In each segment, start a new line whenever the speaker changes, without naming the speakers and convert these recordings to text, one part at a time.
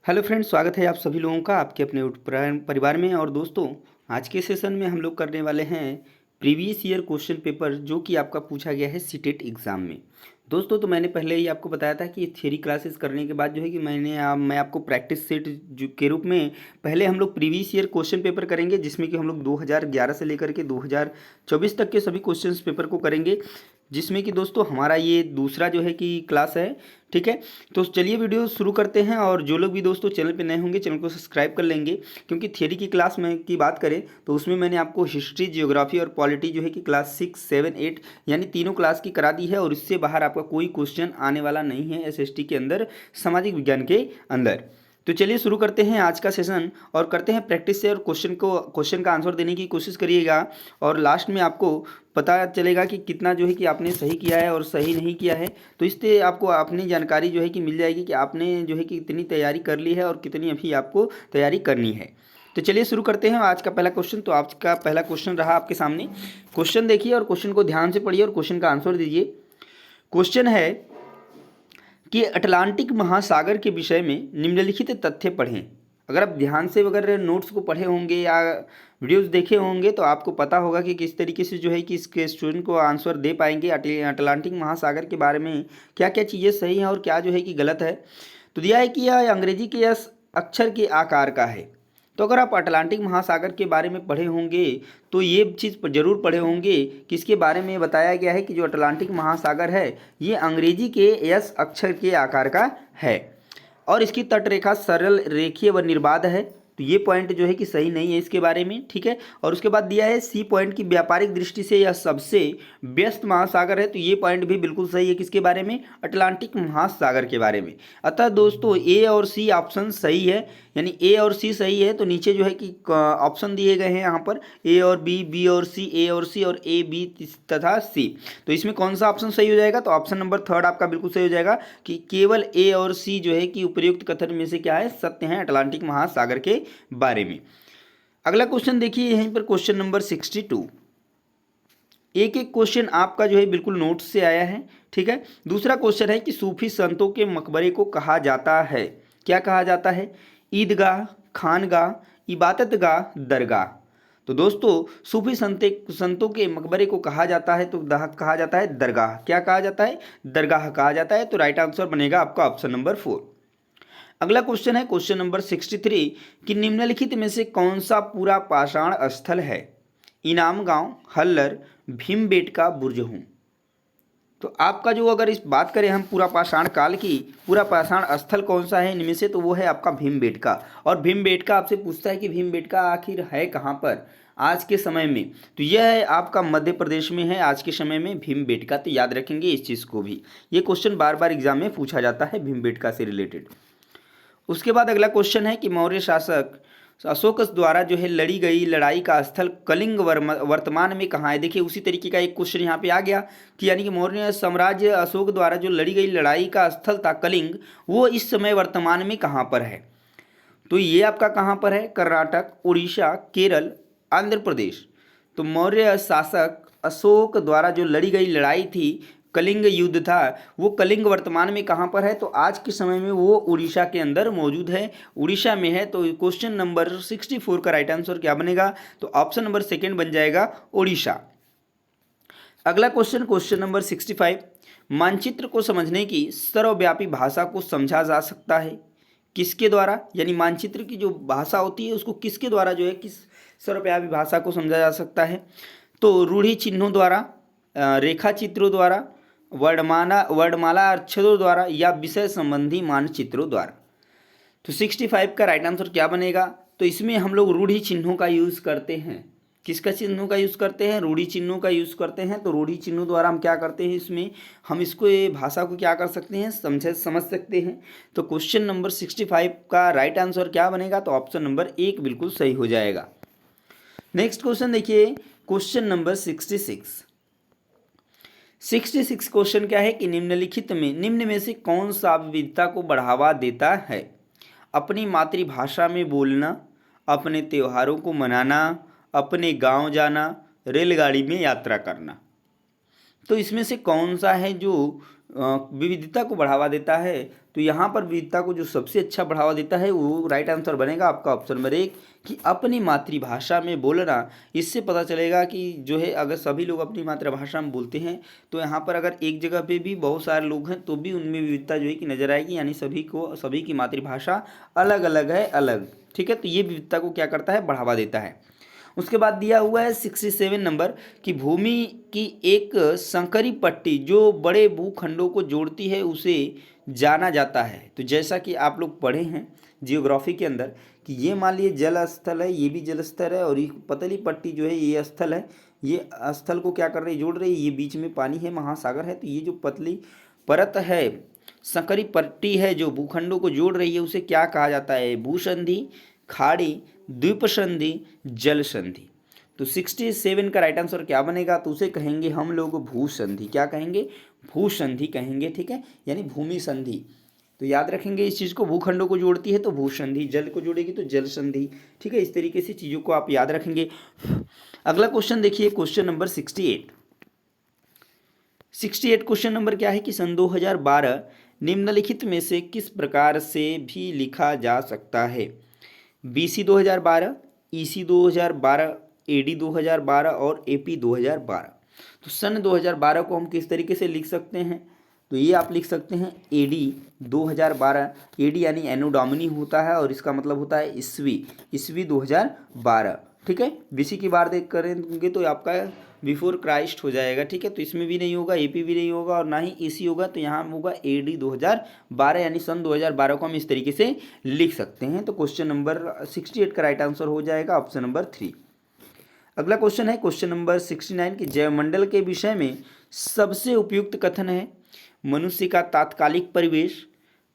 Hello friends, स्वागत है आप सभी लोगों का आपके अपने परिवार में। और दोस्तों, आज के सेशन में हम लोग करने वाले हैं प्रीवियस ईयर क्वेश्चन पेपर जो कि आपका पूछा गया है सीटेट एग्ज़ाम में। दोस्तों, तो मैंने पहले ही आपको बताया था कि ये थियरी क्लासेस करने के बाद जो है कि मैं आपको प्रैक्टिस सेट के रूप में पहले हम लोग प्रीवियस ईयर क्वेश्चन पेपर करेंगे, जिसमें कि हम लोग 2011 से लेकर के 2024 तक के सभी क्वेश्चन पेपर को करेंगे, जिसमें कि दोस्तों हमारा ये दूसरा जो है कि क्लास है। ठीक है, तो चलिए वीडियो शुरू करते हैं। और जो लोग भी दोस्तों चैनल पे नए होंगे चैनल को सब्सक्राइब कर लेंगे, क्योंकि थियरी की क्लास में की बात करें तो उसमें मैंने आपको हिस्ट्री, जियोग्राफी और पॉलिटी जो है कि क्लास 6, 7, 8 यानी तीनों क्लास की करा दी है। और इससे बाहर आपका कोई क्वेश्चन आने वाला नहीं है एसएसटी के अंदर, सामाजिक विज्ञान के अंदर। तो चलिए शुरू करते हैं आज का सेशन और करते हैं प्रैक्टिस से। और क्वेश्चन का आंसर देने की कोशिश करिएगा, और लास्ट में आपको पता चलेगा कि कितना जो है कि आपने सही किया है और सही नहीं किया है। तो इससे आपको अपनी जानकारी जो है कि मिल जाएगी कि आपने जो है कि कितनी तैयारी कर ली है और कितनी अभी आपको तैयारी करनी है। तो चलिए शुरू करते हैं आज का पहला क्वेश्चन। तो आज का पहला क्वेश्चन रहा आपके सामने। क्वेश्चन देखिए और क्वेश्चन को ध्यान से पढ़िए और क्वेश्चन का आंसर दीजिए। क्वेश्चन है कि अटलांटिक महासागर के विषय में निम्नलिखित तथ्य पढ़ें। अगर आप ध्यान से अगर नोट्स को पढ़े होंगे या वीडियोस देखे होंगे तो आपको पता होगा कि किस तरीके से जो है कि इसके स्टूडेंट को आंसर दे पाएंगे। अटलांटिक महासागर के बारे में क्या क्या चीज़ें सही हैं और क्या जो है कि गलत है। तो दिया है कि यह अंग्रेजी के यस अक्षर के आकार का है। तो अगर आप अटलांटिक महासागर के बारे में पढ़े होंगे तो ये चीज़ जरूर पढ़े होंगे कि इसके बारे में बताया गया है कि जो अटलांटिक महासागर है ये अंग्रेजी के एस अक्षर के आकार का है और इसकी तटरेखा सरल, रेखीय व निर्बाध है। तो ये पॉइंट जो है कि सही नहीं है इसके बारे में। ठीक है, और उसके बाद दिया है सी पॉइंट की व्यापारिक दृष्टि से यह सबसे व्यस्त महासागर है। तो ये पॉइंट भी बिल्कुल सही है किसके बारे में, अटलांटिक महासागर के बारे में। अतः दोस्तों ए और सी ऑप्शन सही है, यानी ए और सी सही है। तो नीचे जो है कि ऑप्शन दिए गए हैं यहाँ पर ए और बी, बी और सी, ए और सी और ए, बी तथा सी। तो इसमें कौन सा ऑप्शन सही हो जाएगा, तो ऑप्शन नंबर थर्ड आपका बिल्कुल सही हो जाएगा कि केवल ए और सी जो है कि उपयुक्त कथन में से क्या है, सत्य है अटलांटिक महासागर के बारे में। अगला क्वेश्चन देखिए यहीं पर क्वेश्चन नंबर 62। एक एक क्वेश्चन आपका जो है बिल्कुल नोट से आया है। ठीक है, दूसरा क्वेश्चन है कि सूफी संतों के मकबरे को कहा जाता है, क्या कहा जाता है, ईदगाह, खानगाह, इबादतगाह, दरगाह। तो दोस्तों सूफी संतों के मकबरे को कहा जाता है तो कहा जाता है दरगाह। क्या कहा जाता है, दरगाह कहा जाता है। तो राइट आंसर बनेगा आपका ऑप्शन नंबर 4। अगला क्वेश्चन है क्वेश्चन नंबर 63 कि निम्नलिखित में से कौन सा पूरा पाषाण स्थल है, इनाम गांव, हल्लर, भीमबेटका, बुर्जहूं। तो आपका जो अगर इस बात करें हम पूरा पाषाण काल की, पूरा पाषाण स्थल कौन सा है इनमें से, तो वो है आपका भीमबेटका। और भीमबेटका आपसे पूछता है कि भीमबेटका आखिर है कहाँ पर आज के समय में, तो यह है आपका मध्य प्रदेश में है आज के समय में भीमबेटका। तो याद रखेंगे इस चीज़ को भी, ये क्वेश्चन बार बार एग्जाम में पूछा जाता है भीमबेटका से रिलेटेड। उसके बाद अगला क्वेश्चन है कि मौर्य शासक अशोक द्वारा जो है लड़ी गई लड़ाई का स्थल कलिंग वर्तमान में कहाँ है। देखिए उसी तरीके का एक क्वेश्चन यहाँ पे आ गया कि यानी कि मौर्य साम्राज्य अशोक द्वारा जो लड़ी गई लड़ाई का स्थल था कलिंग, वो इस समय वर्तमान में कहाँ पर है। तो ये आपका कहाँ पर है, कर्नाटक, उड़ीसा, केरल, आंध्र प्रदेश। तो मौर्य शासक अशोक द्वारा जो लड़ी गई लड़ाई थी, कलिंग युद्ध था, वो कलिंग वर्तमान में कहाँ पर है, तो आज के समय में वो उड़ीसा के अंदर मौजूद है, उड़ीसा में है। तो क्वेश्चन नंबर 64 का राइट आंसर क्या बनेगा, तो ऑप्शन नंबर सेकेंड बन जाएगा उड़ीसा। अगला क्वेश्चन क्वेश्चन नंबर 65, मानचित्र को समझने की सर्वव्यापी भाषा को समझा जा सकता है किसके द्वारा, यानी मानचित्र की जो भाषा होती है उसको किसके द्वारा जो है किस सर्वव्यापी भाषा को समझा जा सकता है। तो रूढ़ि चिन्हों द्वारा, रेखा चित्रों द्वारा, वर्णमाला अक्षरों द्वारा या विषय संबंधी मानचित्रों द्वारा। तो 65 का राइट आंसर क्या बनेगा, तो इसमें हम लोग रूढ़ि चिन्हों का यूज़ करते हैं। किसका चिन्हों का यूज़ करते हैं, रूढ़ि चिन्हों का यूज़ करते हैं। तो रूढ़ि चिन्हों द्वारा हम क्या करते हैं, इसमें हम इसको ये भाषा को क्या कर सकते हैं, समझ सकते हैं। तो क्वेश्चन नंबर 65 का राइट आंसर क्या बनेगा, तो ऑप्शन नंबर 1 बिल्कुल सही हो जाएगा। नेक्स्ट क्वेश्चन देखिए क्वेश्चन नंबर 66 क्वेश्चन क्या है कि निम्न में से कौन सा विविधता को बढ़ावा देता है, अपनी मातृभाषा में बोलना, अपने त्योहारों को मनाना, अपने गांव जाना, रेलगाड़ी में यात्रा करना। तो इसमें से कौन सा है जो विविधता को बढ़ावा देता है। तो यहाँ पर विविधता को जो सबसे अच्छा बढ़ावा देता है वो राइट आंसर बनेगा आपका ऑप्शन नंबर 1 कि अपनी मातृभाषा में बोलना। इससे पता चलेगा कि जो है अगर सभी लोग अपनी मातृभाषा में बोलते हैं तो यहाँ पर अगर एक जगह पे भी बहुत सारे लोग हैं तो भी उनमें विविधता जो है कि नज़र आएगी, यानी सभी की मातृभाषा अलग अलग है, अलग। ठीक है, तो ये विविधता को क्या करता है, बढ़ावा देता है। उसके बाद दिया हुआ है 67 नंबर कि भूमि की एक संकरी पट्टी जो बड़े भूखंडों को जोड़ती है उसे जाना जाता है। तो जैसा कि आप लोग पढ़े हैं जियोग्राफी के अंदर कि ये मान लीजिए जल स्थल है, ये भी जल स्थल है, और ये पतली पट्टी जो है ये स्थल है। ये स्थल को क्या कर रही है, जोड़ रही है। ये बीच में पानी है, महासागर है। तो ये जो पतली परत है, संकरी पट्टी है जो भूखंडों को जोड़ रही है, उसे क्या कहा जाता है, भूसंधि, खाड़ी, द्वीप संधि, जल संधि। तो 67 का राइट आंसर क्या बनेगा, तो उसे कहेंगे हम लोग भूसंधि। क्या कहेंगे, भूसंधि कहेंगे। ठीक है, यानी भूमि संधि। तो याद रखेंगे इस चीज़ को, भूखंडों को जोड़ती है तो भूसंधि, जल को जोड़ेगी तो जल संधि। ठीक है, इस तरीके से चीज़ों को आप याद रखेंगे। अगला क्वेश्चन देखिए, क्वेश्चन नंबर 68। 68 क्वेश्चन नंबर क्या है कि सन 2012 निम्नलिखित में से किस प्रकार से भी लिखा जा सकता है। BC 2012, EC 2012, AD 2012 और AP 2012। तो सन 2012 को हम किस तरीके से लिख सकते हैं, तो ये आप लिख सकते हैं AD 2012। AD यानी एनो डोमिनी होता है और इसका मतलब होता है ईस्वी 2012। ठीक है, BC की बार देख करेंगे तो आपका बिफोर क्राइस्ट हो जाएगा। ठीक है, तो इसमें भी नहीं होगा, AP भी नहीं होगा और ना ही EC होगा। तो यहाँ होगा AD 2012, यानी सन 2012 को हम इस तरीके से लिख सकते हैं। तो क्वेश्चन नंबर 68 का राइट आंसर हो जाएगा ऑप्शन नंबर 3। अगला क्वेश्चन है क्वेश्चन नंबर 69 कि जैवमंडल के विषय में सबसे उपयुक्त कथन है मनुष्य का तात्कालिक परिवेश,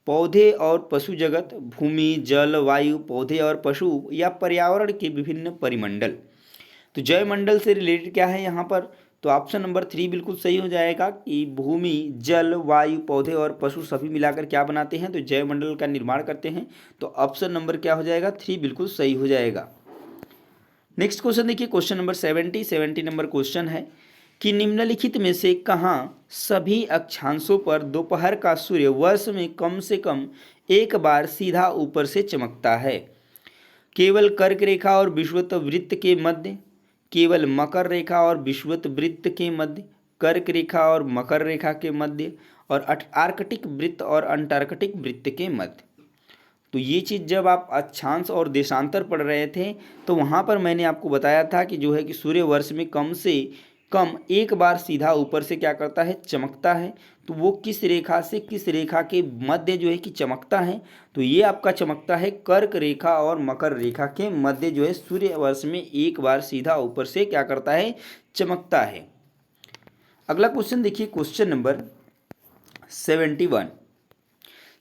पौधे और पशु जगत, भूमि, जल, वायु, पौधे और पशु, या पर्यावरण के विभिन्न परिमंडल। तो जैवमंडल से रिलेटेड क्या है यहाँ पर, तो ऑप्शन नंबर 3 बिल्कुल सही हो जाएगा कि भूमि, जल, वायु, पौधे और पशु सभी मिलाकर क्या बनाते हैं, तो जैवमंडल का निर्माण करते हैं। तो ऑप्शन नंबर क्या हो जाएगा, 3 बिल्कुल सही हो जाएगा। नेक्स्ट क्वेश्चन देखिए, क्वेश्चन नंबर 70 नंबर क्वेश्चन है कि निम्नलिखित में से कहाँ सभी अक्षांशों पर दोपहर का सूर्य वर्ष में कम से कम एक बार सीधा ऊपर से चमकता है। केवल कर्क रेखा और विषुवत वृत्त के मध्य, केवल मकर रेखा और विषुवत वृत्त के मध्य, कर्क रेखा और मकर रेखा के मध्य, और आर्कटिक वृत्त और अंटार्कटिक वृत्त के मध्य। तो ये चीज़ जब आप अक्षांश और देशांतर पढ़ रहे थे तो वहाँ पर मैंने आपको बताया था कि जो है कि सूर्य वर्ष में कम से कम एक बार सीधा ऊपर से क्या करता है, चमकता है। तो वो किस रेखा से किस रेखा के मध्य जो है कि चमकता है, तो ये आपका चमकता है कर्क रेखा और मकर रेखा के मध्य जो है सूर्य वर्ष में एक बार सीधा ऊपर से क्या करता है, चमकता है। अगला क्वेश्चन देखिए, क्वेश्चन नंबर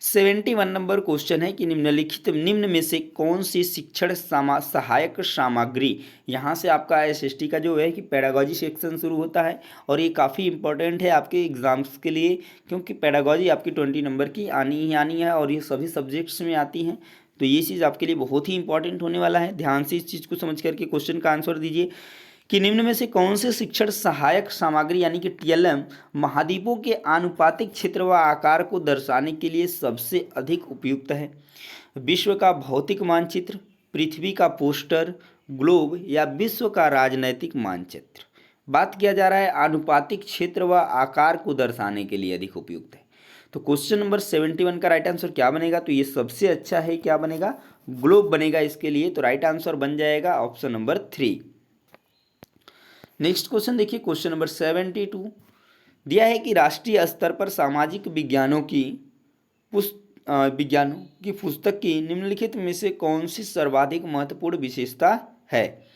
71 नंबर क्वेश्चन है कि निम्न में से कौन सी शिक्षण सहायक सामग्री, यहाँ से आपका SST का जो है कि पेडागॉजी सेक्शन शुरू होता है और ये काफ़ी इंपॉर्टेंट है आपके एग्जाम्स के लिए, क्योंकि पेडागॉजी आपकी 20 नंबर की आनी ही आनी है और ये सभी सब्जेक्ट्स में आती हैं। तो ये चीज़ आपके लिए बहुत ही इंपॉर्टेंट होने वाला है। ध्यान से इस चीज़ को समझ करके क्वेश्चन का आंसर दीजिए कि निम्न में से कौन से शिक्षण सहायक सामग्री यानी कि TLM महाद्वीपों के आनुपातिक क्षेत्र व आकार को दर्शाने के लिए सबसे अधिक उपयुक्त है। विश्व का भौतिक मानचित्र, पृथ्वी का पोस्टर, ग्लोब, या विश्व का राजनैतिक मानचित्र। बात किया जा रहा है आनुपातिक क्षेत्र व आकार को दर्शाने के लिए अधिक उपयुक्त है। तो क्वेश्चन नंबर 71 का राइट आंसर क्या बनेगा, तो ये सबसे अच्छा है, क्या बनेगा, ग्लोब बनेगा इसके लिए। तो राइट आंसर बन जाएगा ऑप्शन नंबर 3। नेक्स्ट क्वेश्चन देखिए, क्वेश्चन नंबर 72 दिया है कि राष्ट्रीय स्तर पर सामाजिक विज्ञानों की पुस्तक की निम्नलिखित में से कौन सी सर्वाधिक महत्वपूर्ण विशेषता है।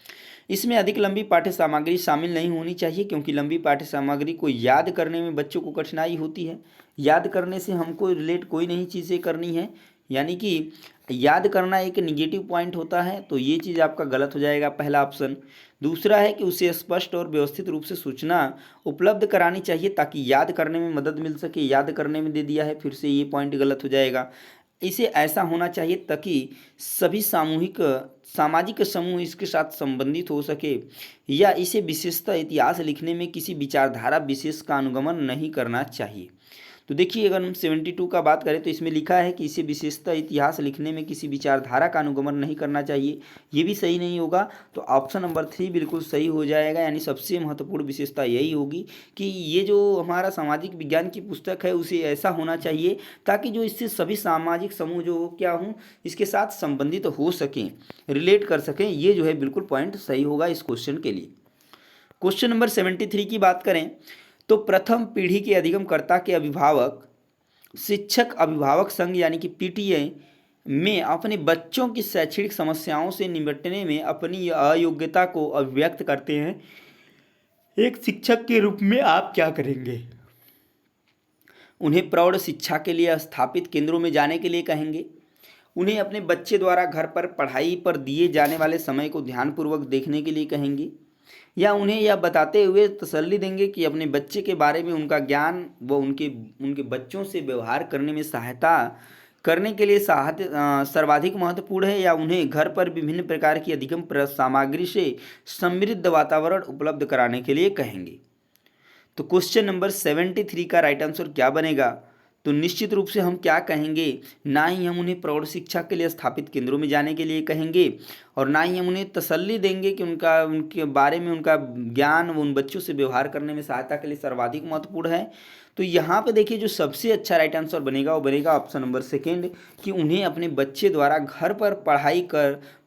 इसमें अधिक लंबी पाठ्य सामग्री शामिल नहीं होनी चाहिए, क्योंकि लंबी पाठ्य सामग्री को याद करने में बच्चों को कठिनाई होती है। याद करने से हमको रिलेट कोई नहीं चीज़ें करनी है, यानी कि याद करना एक निगेटिव पॉइंट होता है। तो ये चीज़ आपका गलत हो जाएगा, पहला ऑप्शन। दूसरा है कि उसे स्पष्ट और व्यवस्थित रूप से सूचना उपलब्ध करानी चाहिए ताकि याद करने में मदद मिल सके। याद करने में दे दिया है, फिर से ये पॉइंट गलत हो जाएगा। इसे ऐसा होना चाहिए ताकि सभी सामाजिक समूह इसके साथ संबंधित हो सके, या इसे विशेषतः इतिहास लिखने में किसी विचारधारा विशेष का अनुगमन नहीं करना चाहिए। तो देखिए अगर हम 72 का बात करें तो इसमें लिखा है कि इसे विशेषतः इतिहास लिखने में किसी विचारधारा का अनुगमन नहीं करना चाहिए, ये भी सही नहीं होगा। तो ऑप्शन नंबर 3 बिल्कुल सही हो जाएगा, यानी सबसे महत्वपूर्ण विशेषता यही होगी कि ये जो हमारा सामाजिक विज्ञान की पुस्तक है उसे ऐसा होना चाहिए ताकि जो इससे सभी सामाजिक समूह जो क्या हों इसके साथ संबंधित हो सकें, रिलेट कर सकें। ये जो है बिल्कुल पॉइंट सही होगा इस क्वेश्चन के लिए। क्वेश्चन नंबर 73 की बात करें तो प्रथम पीढ़ी के अधिगमकर्ता के अभिभावक शिक्षक अभिभावक संघ यानी कि पीटीए में अपने बच्चों की शैक्षणिक समस्याओं से निपटने में अपनी अयोग्यता को अभिव्यक्त करते हैं। एक शिक्षक के रूप में आप क्या करेंगे? उन्हें प्रौढ़ शिक्षा के लिए स्थापित केंद्रों में जाने के लिए कहेंगे, उन्हें अपने बच्चे द्वारा घर पर पढ़ाई पर दिए जाने वाले समय को ध्यानपूर्वक देखने के लिए कहेंगे, या उन्हें यह बताते हुए तसल्ली देंगे कि अपने बच्चे के बारे में उनका ज्ञान व उनके उनके बच्चों से व्यवहार करने में सहायता करने के लिए सर्वाधिक महत्वपूर्ण है, या उन्हें घर पर विभिन्न प्रकार की अधिगम सामग्री से समृद्ध वातावरण उपलब्ध कराने के लिए कहेंगे। तो क्वेश्चन नंबर 73 का राइट आंसर क्या बनेगा? तो निश्चित रूप से हम क्या कहेंगे, ना ही हम उन्हें प्रौढ़ शिक्षा के लिए स्थापित केंद्रों में जाने के लिए कहेंगे और ना ही हम उन्हें तसल्ली देंगे कि उनके बारे में उनका ज्ञान उन बच्चों से व्यवहार करने में सहायता के लिए सर्वाधिक महत्वपूर्ण है। तो यहाँ पे देखिए जो सबसे अच्छा राइट आंसर बनेगा वो बनेगा ऑप्शन नंबर सेकेंड, कि उन्हें अपने बच्चे द्वारा घर पर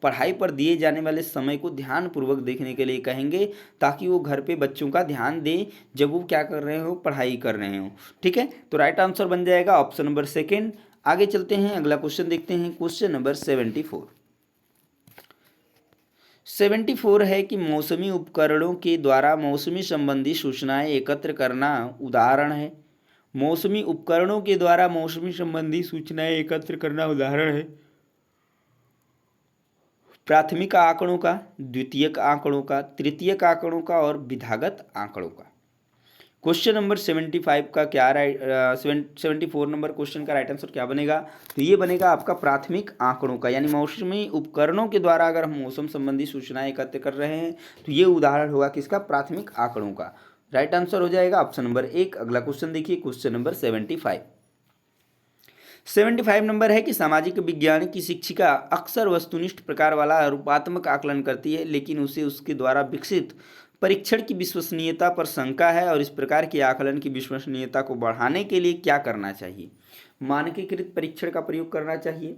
पढ़ाई पर दिए जाने वाले समय को ध्यानपूर्वक देखने के लिए कहेंगे, ताकि वो घर पे बच्चों का ध्यान दें जब वो क्या कर रहे हो, पढ़ाई कर रहे हो। ठीक है, तो राइट आंसर बन जाएगा ऑप्शन नंबर सेकेंड। आगे चलते हैं, अगला क्वेश्चन देखते हैं, क्वेश्चन नंबर 74 है कि मौसमी उपकरणों के द्वारा मौसमी संबंधी सूचनाएं एकत्र करना उदाहरण है। मौसमी उपकरणों के द्वारा मौसमी संबंधी सूचनाएं एकत्र करना उदाहरण है प्राथमिक आंकड़ों का, द्वितीयक आंकड़ों का, तृतीयक आंकड़ों का और विधागत आंकड़ों का। क्वेश्चन नंबर 75 का क्या 74 नंबर क्वेश्चन का राइट आंसर क्या बनेगा? तो ये बनेगा आपका प्राथमिक आंकड़ों का, यानी मौसमी उपकरणों के द्वारा अगर हम मौसम संबंधी सूचनाएं एकत्र कर रहे हैं तो ये उदाहरण होगा किसका? प्राथमिक आंकड़ों का। राइट आंसर हो जाएगा ऑप्शन नंबर 1। अगला क्वेश्चन देखिए, क्वेश्चन नंबर 75 नंबर है कि सामाजिक विज्ञान की शिक्षिका अक्सर वस्तुनिष्ठ प्रकार वाला रूपात्मक आकलन करती है, लेकिन उसे उसके द्वारा विकसित परीक्षण की विश्वसनीयता पर शंका है, और इस प्रकार के आकलन की विश्वसनीयता को बढ़ाने के लिए क्या करना चाहिए? मानकीकृत परीक्षण का प्रयोग करना चाहिए,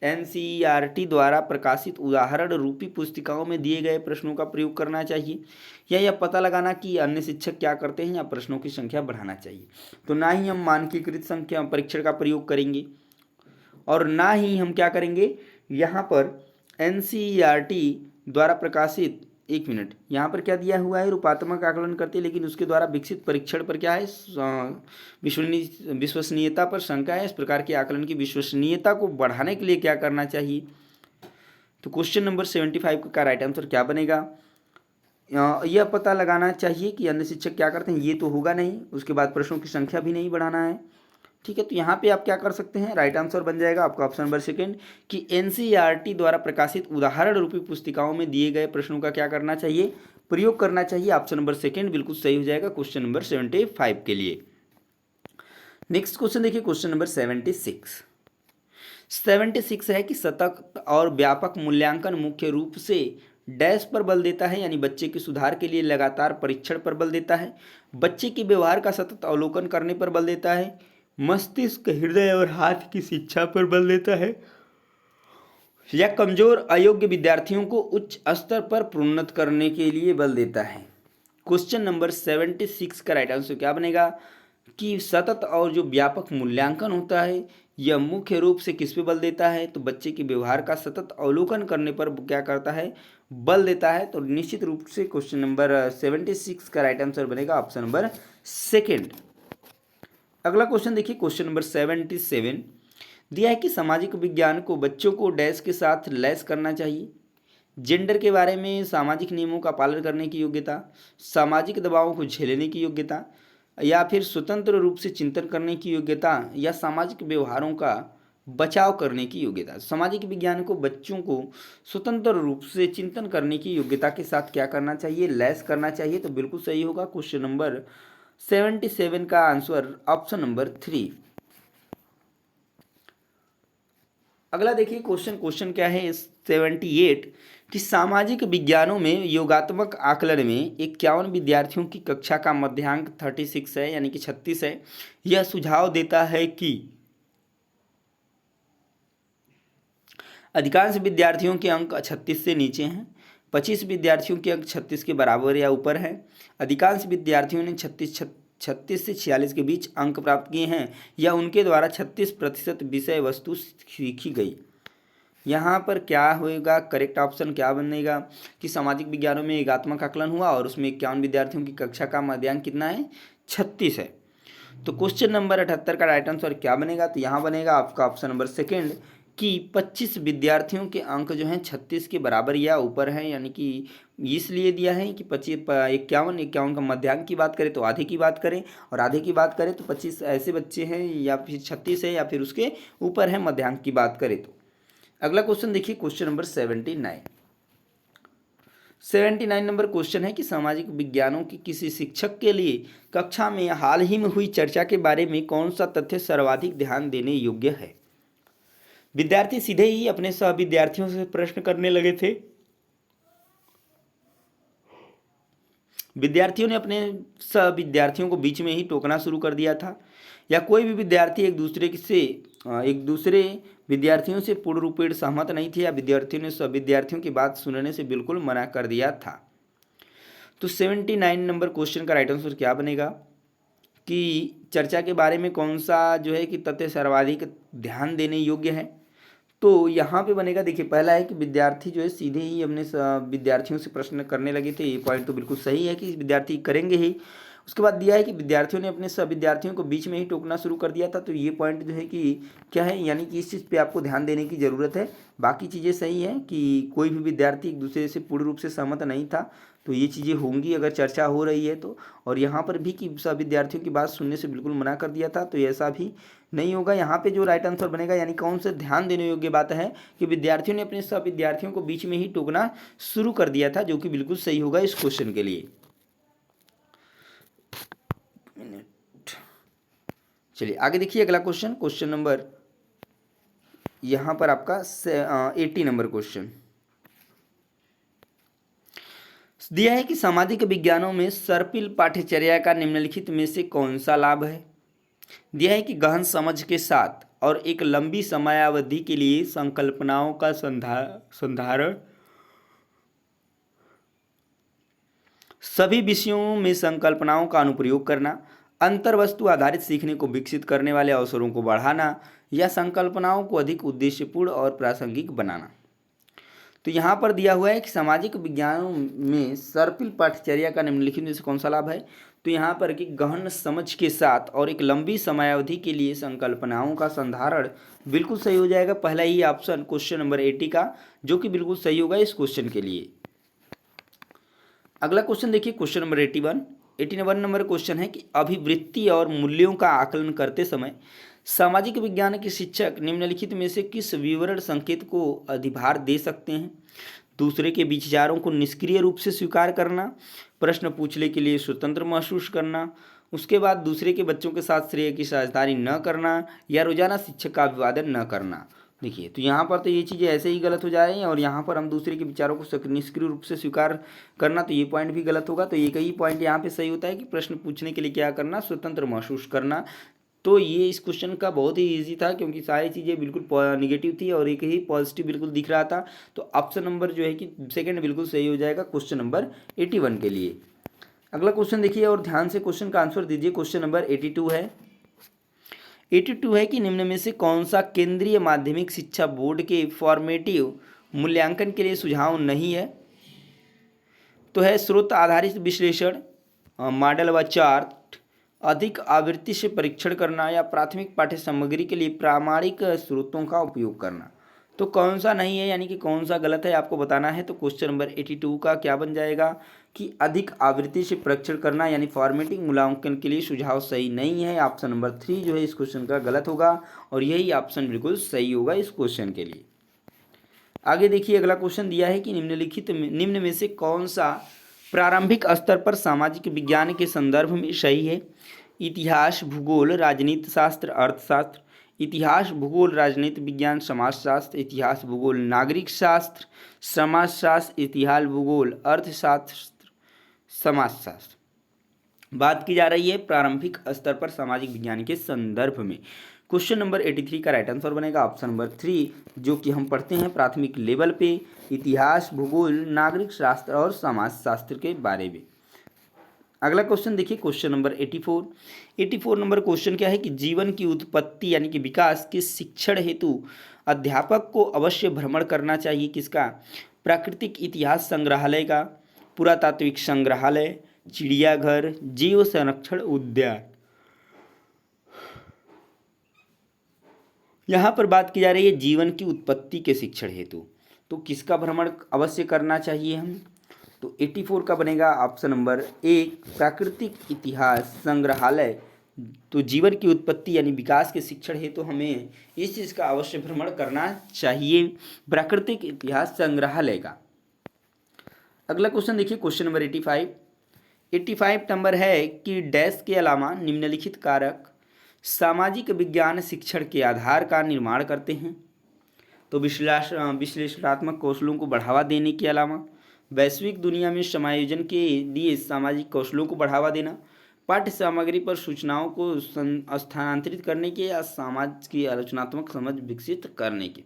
एनसीईआरटी द्वारा प्रकाशित उदाहरण रूपी पुस्तिकाओं में दिए गए प्रश्नों का प्रयोग करना चाहिए, या यह पता लगाना कि अन्य शिक्षक क्या करते हैं, या प्रश्नों की संख्या बढ़ाना चाहिए। तो ना ही हम मानकीकृत संख्या परीक्षण का प्रयोग करेंगे और ना ही हम क्या करेंगे यहाँ पर एनसीईआरटी द्वारा प्रकाशित, एक मिनट, यहाँ पर क्या दिया हुआ है? रूपात्मक आकलन करते, लेकिन उसके द्वारा विकसित परीक्षण पर क्या है? विश्वसनीयता पर शंका है। इस प्रकार के आकलन की विश्वसनीयता को बढ़ाने के लिए क्या करना चाहिए? तो क्वेश्चन नंबर 75 का राइट आंसर क्या बनेगा? यह पता लगाना चाहिए कि अन्य शिक्षक क्या करते हैं, ये तो होगा नहीं। उसके बाद प्रश्नों की संख्या भी नहीं बढ़ाना है। ठीक है, तो यहाँ पे आप क्या कर सकते हैं? राइट आंसर बन जाएगा आपका ऑप्शन नंबर सेकेंड, कि एनसीईआरटी द्वारा प्रकाशित उदाहरण रूपी पुस्तिकाओं में दिए गए प्रश्नों का क्या करना चाहिए? प्रयोग करना चाहिए। ऑप्शन नंबर सेकेंड बिल्कुल सही हो जाएगा क्वेश्चन नंबर 75 के लिए। नेक्स्ट क्वेश्चन देखिए, क्वेश्चन नंबर 76 है कि सतत और व्यापक मूल्यांकन मुख्य रूप से डैश पर बल देता है, यानी बच्चे के सुधार के लिए लगातार परीक्षण पर बल देता है, बच्चे के व्यवहार का सतत अवलोकन करने पर बल देता है, मस्तिष्क, हृदय और हाथ की शिक्षा पर बल देता है, या कमजोर अयोग्य विद्यार्थियों को उच्च स्तर पर प्रोन्नत करने के लिए बल देता है। क्वेश्चन नंबर 76 का राइट आंसर क्या बनेगा? कि सतत और जो व्यापक मूल्यांकन होता है यह मुख्य रूप से किस पे बल देता है? तो बच्चे के व्यवहार का सतत अवलोकन करने पर क्या करता है? बल देता है। तो निश्चित रूप से क्वेश्चन नंबर 76 का राइट आंसर बनेगा ऑप्शन नंबर सेकेंड। अगला क्वेश्चन देखिए, क्वेश्चन नंबर 77 दिया है कि सामाजिक विज्ञान को बच्चों को डैश के साथ लैस करना चाहिए। जेंडर के बारे में, सामाजिक नियमों का पालन करने की योग्यता, सामाजिक दबावों को झेलने की योग्यता, या फिर स्वतंत्र रूप से चिंतन करने की योग्यता, या सामाजिक व्यवहारों का बचाव करने की योग्यता। सामाजिक विज्ञान को बच्चों को स्वतंत्र रूप से चिंतन करने की योग्यता के साथ क्या करना चाहिए? लैस करना चाहिए। तो बिल्कुल सही होगा क्वेश्चन नंबर 77 का आंसर ऑप्शन नंबर 3। अगला देखिए क्वेश्चन क्या है 78 कि सामाजिक विज्ञानों में योगात्मक आकलन में 51 विद्यार्थियों की कक्षा का मध्यांक 36 है यानी कि 36 है। यह सुझाव देता है कि अधिकांश विद्यार्थियों के अंक 36 से नीचे हैं, 25 विद्यार्थियों के अंक 36 के बराबर या ऊपर है, अधिकांश विद्यार्थियों ने 36 से 46 के बीच अंक प्राप्त किए हैं या उनके द्वारा 36% विषय वस्तु सीखी गई। यहाँ पर क्या होएगा, करेक्ट ऑप्शन क्या बनेगा कि सामाजिक विज्ञानों में एकात्मक आकलन हुआ और उसमें 51 विद्यार्थियों की कक्षा का मध्यांक कितना है, 36 है। तो क्वेश्चन नंबर 78 का राइट आंसर क्या बनेगा, तो यहाँ बनेगा आपका ऑप्शन नंबर सेकेंड कि 25 विद्यार्थियों के अंक जो हैं 36 के बराबर या ऊपर हैं, यानी कि इसलिए दिया है कि 51 का मध्यांक की बात करें तो आधे की बात करें, और आधे की बात करें तो 25 ऐसे बच्चे हैं या फिर 36 है या फिर उसके ऊपर है मध्यांक की बात करें तो। अगला क्वेश्चन देखिए क्वेश्चन नंबर 79 नंबर क्वेश्चन है कि सामाजिक विज्ञानों की किसी शिक्षक के लिए कक्षा में हाल ही में हुई चर्चा के बारे में कौन सा तथ्य सर्वाधिक ध्यान देने योग्य है। विद्यार्थी सीधे ही अपने सह विद्यार्थियों से प्रश्न करने लगे थे। विद्यार्थियों ने अपने सह विद्यार्थियों को बीच में ही टोकना शुरू कर दिया था, या कोई भी विद्यार्थी एक दूसरे विद्यार्थियों से पूर्ण रूपेण सहमत नहीं थे, या विद्यार्थियों ने सब विद्यार्थियों की बात सुनने से बिल्कुल मना कर दिया था। तो 79 नंबर क्वेश्चन का राइट आंसर क्या बनेगा कि चर्चा के बारे में कौन सा जो है कि तथ्य सर्वाधिक ध्यान देने योग्य है। तो यहाँ पे बनेगा, देखिए पहला है कि विद्यार्थी जो है सीधे ही अपने विद्यार्थियों से प्रश्न करने लगे थे। ये पॉइंट तो बिल्कुल सही है कि विद्यार्थी करेंगे ही। उसके बाद दिया है कि विद्यार्थियों ने अपने सब विद्यार्थियों को बीच में ही टोकना शुरू कर दिया था। तो ये पॉइंट जो है कि क्या है, यानी कि इस चीज़ पे आपको ध्यान देने की ज़रूरत है। बाकी चीज़ें सही हैं कि कोई भी विद्यार्थी एक दूसरे से पूर्ण रूप से सहमत नहीं था, तो ये चीज़ें होंगी अगर चर्चा हो रही है तो। और यहाँ पर भी कि सब विद्यार्थियों की बात सुनने से बिल्कुल मना कर दिया था, तो ऐसा भी नहीं होगा। यहाँ पे जो राइट आंसर बनेगा, यानी कौन से ध्यान देने योग्य बात है कि विद्यार्थियों ने अपने सब विद्यार्थियों को बीच में ही टोकना शुरू कर दिया था, जो कि बिल्कुल सही होगा इस क्वेश्चन के लिए। चलिए आगे देखिए अगला क्वेश्चन नंबर यहाँ पर आपका 80 नंबर क्वेश्चन दिया है कि सामाजिक विज्ञानों में सर्पिल पाठ्यचर्या का निम्नलिखित में से कौन सा लाभ है। दिया है कि गहन समझ के साथ और एक लंबी समयावधि के लिए संकल्पनाओं का संधारण, सभी विषयों में संकल्पनाओं का अनुप्रयोग करना, अंतर्वस्तु आधारित सीखने को विकसित करने वाले अवसरों को बढ़ाना, या संकल्पनाओं को अधिक उद्देश्यपूर्ण और प्रासंगिक बनाना। तो यहाँ पर दिया हुआ है कि सामाजिक विज्ञानों में सर्पिल पाठ्यचर्या का निम्नलिखित में से कौन सा लाभ है। तो यहाँ पर कि गहन समझ के साथ और एक लंबी समयावधि के लिए संकल्पनाओं का संधारण, बिल्कुल सही हो जाएगा पहला ही ऑप्शन क्वेश्चन नंबर 80 का, जो कि बिल्कुल सही होगा इस क्वेश्चन के लिए। अगला क्वेश्चन देखिए क्वेश्चन नंबर 81 नंबर क्वेश्चन है कि अभिवृत्ति और मूल्यों का आकलन करते समय सामाजिक विज्ञान के शिक्षक निम्नलिखित में से किस विवरण संकेत को अधिभार दे सकते हैं। दूसरे के विचारों को निष्क्रिय रूप से स्वीकार करना, प्रश्न पूछने के लिए स्वतंत्र महसूस करना, उसके बाद दूसरे के बच्चों के साथ श्रेय की साझेदारी न करना, या रोजाना शिक्षक का अभिवादन न करना। देखिए तो यहाँ पर तो ये चीज़ें ऐसे ही गलत हो जा रही हैं, और यहाँ पर हम दूसरे के विचारों को निष्क्रिय रूप से स्वीकार करना, तो ये पॉइंट भी गलत होगा। तो एक ही पॉइंट यहाँ पे सही होता है कि प्रश्न पूछने के लिए क्या करना, स्वतंत्र महसूस करना। तो ये इस क्वेश्चन का बहुत ही इजी था, क्योंकि सारी चीज़ें बिल्कुल नेगेटिव थी और एक ही पॉजिटिव बिल्कुल दिख रहा था। तो ऑप्शन नंबर जो है कि सेकंड बिल्कुल सही हो जाएगा क्वेश्चन नंबर 81 के लिए। अगला क्वेश्चन देखिए और ध्यान से क्वेश्चन का आंसर दीजिए। क्वेश्चन नंबर 82 है कि निम्न में से कौन सा केंद्रीय माध्यमिक शिक्षा बोर्ड के फॉर्मेटिव मूल्यांकन के लिए सुझाव नहीं है। तो है स्रोत आधारित विश्लेषण, मॉडल व चार्ट, अधिक आवृत्ति से परीक्षण करना, या प्राथमिक पाठ्य सामग्री के लिए प्रामाणिक स्रोतों का उपयोग करना। तो कौन सा नहीं है, यानी कि कौन सा गलत है आपको बताना है। तो क्वेश्चन नंबर 82 का क्या बन जाएगा कि अधिक आवृत्ति से परीक्षण करना यानी फॉर्मेटिंग मूल्यांकन के लिए सुझाव सही नहीं है। ऑप्शन नंबर 3 जो है इस क्वेश्चन का गलत होगा, और यही ऑप्शन बिल्कुल सही होगा इस क्वेश्चन के लिए। आगे देखिए अगला क्वेश्चन दिया है कि निम्न में से कौन सा प्रारंभिक स्तर पर सामाजिक विज्ञान के संदर्भ में सही है। इतिहास, भूगोल, राजनीति शास्त्र, अर्थशास्त्र। इतिहास, भूगोल, राजनीति विज्ञान, समाजशास्त्र। इतिहास, भूगोल, नागरिक शास्त्र, समाजशास्त्र। इतिहास, भूगोल, अर्थशास्त्र, समाजशास्त्र। बात की जा रही है प्रारंभिक स्तर पर सामाजिक विज्ञान के संदर्भ में। क्वेश्चन नंबर 83 का राइट आंसर बनेगा ऑप्शन नंबर 3, जो कि हम पढ़ते हैं प्राथमिक लेवल पे इतिहास, भूगोल, नागरिक शास्त्र और समाजशास्त्र के बारे में। अगला क्वेश्चन देखिए, क्वेश्चन नंबर 84 नंबर क्वेश्चन क्या है कि जीवन की उत्पत्ति यानी कि विकास के शिक्षण हेतु अध्यापक को अवश्य भ्रमण करना चाहिए किसका? प्राकृतिक इतिहास संग्रहालय का, पुरातात्विक संग्रहालय, चिड़ियाघर, जीव संरक्षण उद्यान। यहाँ पर बात की जा रही है जीवन की उत्पत्ति के शिक्षण हेतु, तो किसका भ्रमण अवश्य करना चाहिए हम? तो 84 का बनेगा ऑप्शन नंबर 1, प्राकृतिक इतिहास संग्रहालय। तो जीवन की उत्पत्ति यानी विकास के शिक्षण हेतु हमें इस चीज़ का अवश्य भ्रमण करना चाहिए, प्राकृतिक इतिहास संग्रहालय का। अगला क्वेश्चन देखिए, क्वेश्चन नंबर 85 नंबर है कि डैश के अलावा निम्नलिखित कारक सामाजिक विज्ञान शिक्षण के आधार का निर्माण करते हैं। तो विश्लेषणात्मक कौशलों को बढ़ावा देने के अलावा वैश्विक दुनिया में समायोजन के लिए सामाजिक कौशलों को बढ़ावा देना, पाठ्य सामग्री पर सूचनाओं को स्थानांतरित करने के या समाज की आलोचनात्मक समझ विकसित करने के।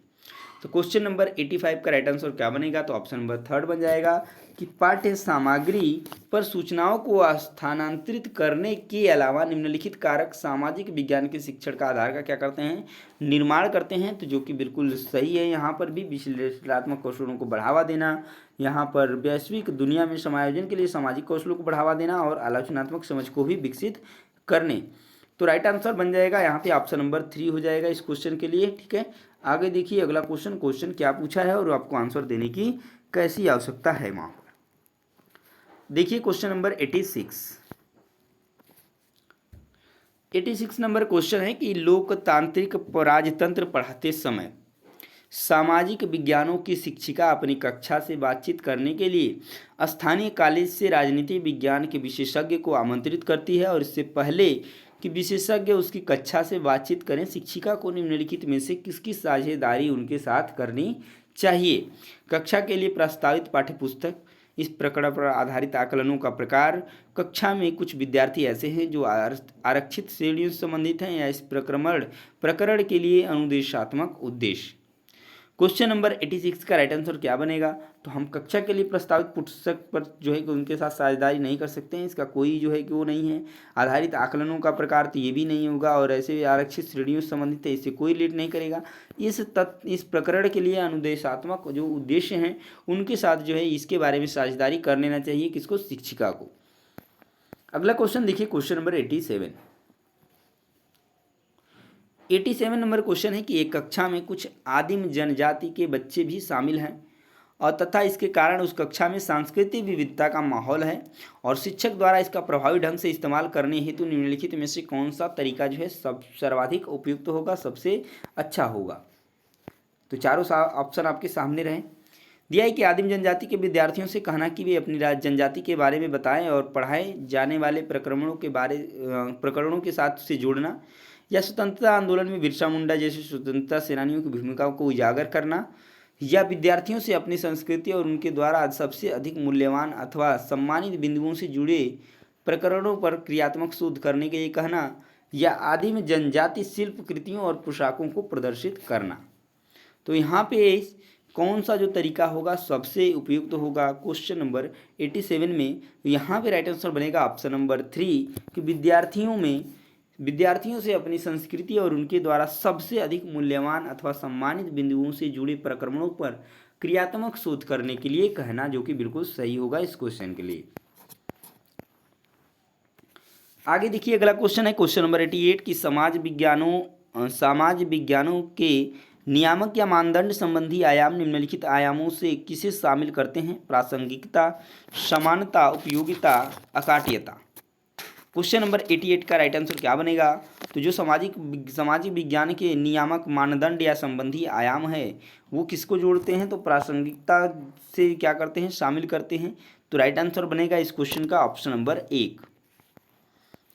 तो क्वेश्चन नंबर 85 का राइट आंसर क्या बनेगा? तो ऑप्शन नंबर 3 बन जाएगा कि पाठ्य सामग्री पर सूचनाओं को स्थानांतरित करने के अलावा निम्नलिखित कारक सामाजिक विज्ञान के शिक्षण का आधार का क्या करते हैं? निर्माण करते हैं। तो जो कि बिल्कुल सही है। यहाँ पर भी विश्लेषणात्मक कौशलों को बढ़ावा देना, यहाँ पर वैश्विक दुनिया में समायोजन के लिए सामाजिक कौशलों को बढ़ावा देना और आलोचनात्मक समझ को भी विकसित करने। तो राइट आंसर बन जाएगा यहाँ पे ऑप्शन नंबर 3 हो जाएगा इस क्वेश्चन के लिए। ठीक है, आगे देखिए अगला क्वेश्चन क्या पूछा है और आपको आंसर देने की कैसी आवश्यकता है वहाँ पर। देखिए क्वेश्चन नंबर 86 नंबर क्वेश्चन है कि लोकतांत्रिक राजतंत्र पढ़ाते समय सामाजिक विज्ञानों की शिक्षिका अपनी कक्षा से बातचीत करने के लिए स्थानीय कॉलेज से राजनीति विज्ञान के विशेषज्ञ को आमंत्रित करती है, और इससे पहले कि विशेषज्ञ उसकी कक्षा से बातचीत करें, शिक्षिका को निम्नलिखित में से किसकी साझेदारी उनके साथ करनी चाहिए? कक्षा के लिए प्रस्तावित पाठ्यपुस्तक, इस प्रकरण पर आधारित आकलनों का प्रकार, कक्षा में कुछ विद्यार्थी ऐसे हैं जो आरक्षित श्रेणियों से संबंधित हैं, या इस प्रकरण के लिए अनुदेशात्मक उद्देश्य। क्वेश्चन नंबर 86 का राइट आंसर क्या बनेगा? तो हम कक्षा के लिए प्रस्तावित पुस्तक पर जो है कि उनके साथ साझेदारी नहीं कर सकते हैं, इसका कोई जो है कि वो नहीं है। आधारित आकलनों का प्रकार तो ये भी नहीं होगा, और ऐसे आरक्षित श्रेणियों से संबंधित है, इससे कोई रिलेट नहीं करेगा। इस प्रकरण के लिए अनुदेशात्मक जो उद्देश्य हैं उनके साथ जो है इसके बारे में साझेदारी कर लेना चाहिए किसको? शिक्षिका को। अगला क्वेश्चन देखिए, क्वेश्चन नंबर 87 नंबर क्वेश्चन है कि एक कक्षा में कुछ आदिम जनजाति के बच्चे भी शामिल हैं और तथा इसके कारण उस कक्षा में सांस्कृतिक विविधता का माहौल है, और शिक्षक द्वारा इसका प्रभावी ढंग से इस्तेमाल करने हेतु निम्नलिखित में से कौन सा तरीका जो है सर्वाधिक उपयुक्त होगा, सबसे अच्छा होगा? तो चारों ऑप्शन आपके सामने रहें। दिया है कि आदिम जनजाति के विद्यार्थियों से कहना कि वे अपनी जनजाति के बारे में बताएं और पढ़ाए जाने वाले प्रकरणों के साथ उसे जोड़ना, या स्वतंत्रता आंदोलन में बिरसा मुंडा जैसे स्वतंत्रता सेनानियों की भूमिकाओं को उजागर करना, या विद्यार्थियों से अपनी संस्कृति और उनके द्वारा सबसे अधिक मूल्यवान अथवा सम्मानित बिंदुओं से जुड़े प्रकरणों पर क्रियात्मक शोध करने के लिए कहना, या आदिम जनजाति शिल्प कृतियों और पोशाकों को प्रदर्शित करना। तो यहाँ पे कौन सा जो तरीका होगा सबसे उपयुक्त होगा क्वेश्चन नंबर 87 में? यहाँ पे राइट आंसर बनेगा ऑप्शन नंबर 3 कि विद्यार्थियों से अपनी संस्कृति और उनके द्वारा सबसे अधिक मूल्यवान अथवा सम्मानित बिंदुओं से जुड़े प्रकरणों पर क्रियात्मक शोध करने के लिए कहना, जो कि बिल्कुल सही होगा इस क्वेश्चन के लिए। आगे देखिए अगला क्वेश्चन है क्वेश्चन नंबर 88 की समाज विज्ञानों के नियामक या मानदंड संबंधी आयाम निम्नलिखित आयामों से किसे शामिल करते हैं? प्रासंगिकता, समानता, उपयोगिता, अकाट्यता। क्वेश्चन नंबर 88 का राइट आंसर क्या बनेगा? तो जो सामाजिक विज्ञान के नियामक मानदंड या संबंधी आयाम है वो किसको जोड़ते हैं? तो प्रासंगिकता से क्या करते हैं? शामिल करते हैं। तो राइट आंसर बनेगा इस क्वेश्चन का ऑप्शन नंबर 1।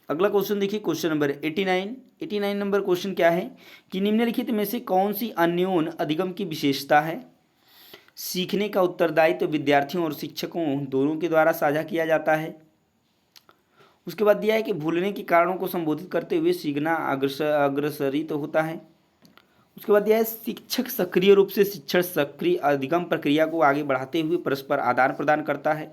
अगला क्वेश्चन देखिए, क्वेश्चन नंबर 89 नंबर क्वेश्चन क्या है कि निम्नलिखित में से कौन सी अन्योन्य अधिगम की विशेषता है? सीखने का उत्तरदायित्व तो विद्यार्थियों और शिक्षकों दोनों के द्वारा साझा किया जाता है। उसके बाद दिया है कि भूलने के कारणों को संबोधित करते हुए सीखना अग्रसरित तो होता है। उसके बाद दिया है शिक्षक सक्रिय रूप से शिक्षण सक्रिय अधिगम प्रक्रिया को आगे बढ़ाते हुए परस्पर आदान प्रदान करता है।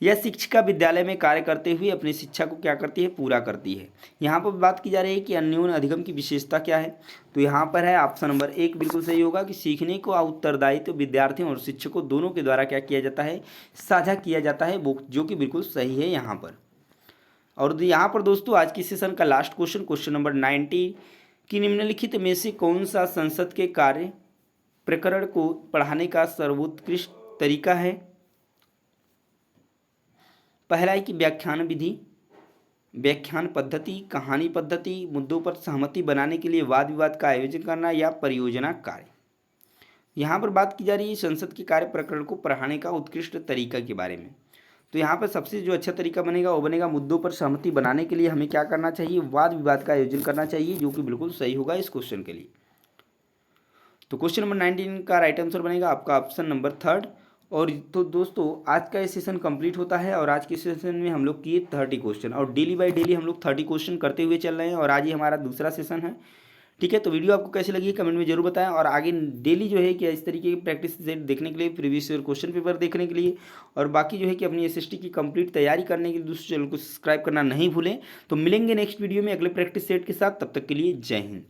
यह शिक्षिका विद्यालय में कार्य करते हुए अपनी शिक्षा को क्या करती है? पूरा करती है। यहाँ पर बात की जा रही है कि अन्योन्य अधिगम की विशेषता क्या है, तो यहाँ पर है ऑप्शन नंबर 1 बिल्कुल सही होगा कि सीखने को उत्तरदायित्व तो विद्यार्थियों और शिक्षकों दोनों के द्वारा क्या किया जाता है? साझा किया जाता है, वो जो कि बिल्कुल सही है यहाँ पर। और यहाँ पर दोस्तों आज की सेशन का लास्ट क्वेश्चन, क्वेश्चन नंबर 90 कि निम्नलिखित में से कौन सा संसद के कार्य प्रकरण को पढ़ाने का सर्वोत्कृष्ट तरीका है? पहला है कि व्याख्यान विधि, व्याख्यान पद्धति, कहानी पद्धति, मुद्दों पर सहमति बनाने के लिए वाद विवाद का आयोजन करना या परियोजना कार्य। यहाँ पर बात की जा रही है संसद के कार्य प्रकरण को पढ़ाने का उत्कृष्ट तरीका के बारे में। तो यहाँ पर सबसे जो अच्छा तरीका बनेगा वो बनेगा मुद्दों पर सहमति बनाने के लिए हमें क्या करना चाहिए? वाद विवाद का आयोजन करना चाहिए, जो कि बिल्कुल सही होगा इस क्वेश्चन के लिए। तो क्वेश्चन नंबर 19 का राइट आंसर बनेगा आपका ऑप्शन नंबर 3। और तो दोस्तों आज का ये सेशन कंप्लीट होता है और आज के सेशन में हम लोग किए 30 क्वेश्चन और डेली बाय डेली हम लोग 30 क्वेश्चन करते हुए चल रहे हैं और आज ही हमारा दूसरा सेशन है। ठीक है, तो वीडियो आपको कैसी लगी कमेंट में जरूर बताएं और आगे डेली जो है कि इस तरीके की प्रैक्टिस सेट देखने के लिए, प्रीवियस ईयर क्वेश्चन पेपर देखने के लिए और बाकी जो है कि अपनी एसएसटी की कंप्लीट तैयारी करने के लिए दूसरे चैनल को सब्सक्राइब करना नहीं भूलें। तो मिलेंगे नेक्स्ट वीडियो में अगले प्रैक्टिस सेट के साथ, तब तक के लिए जय हिंद।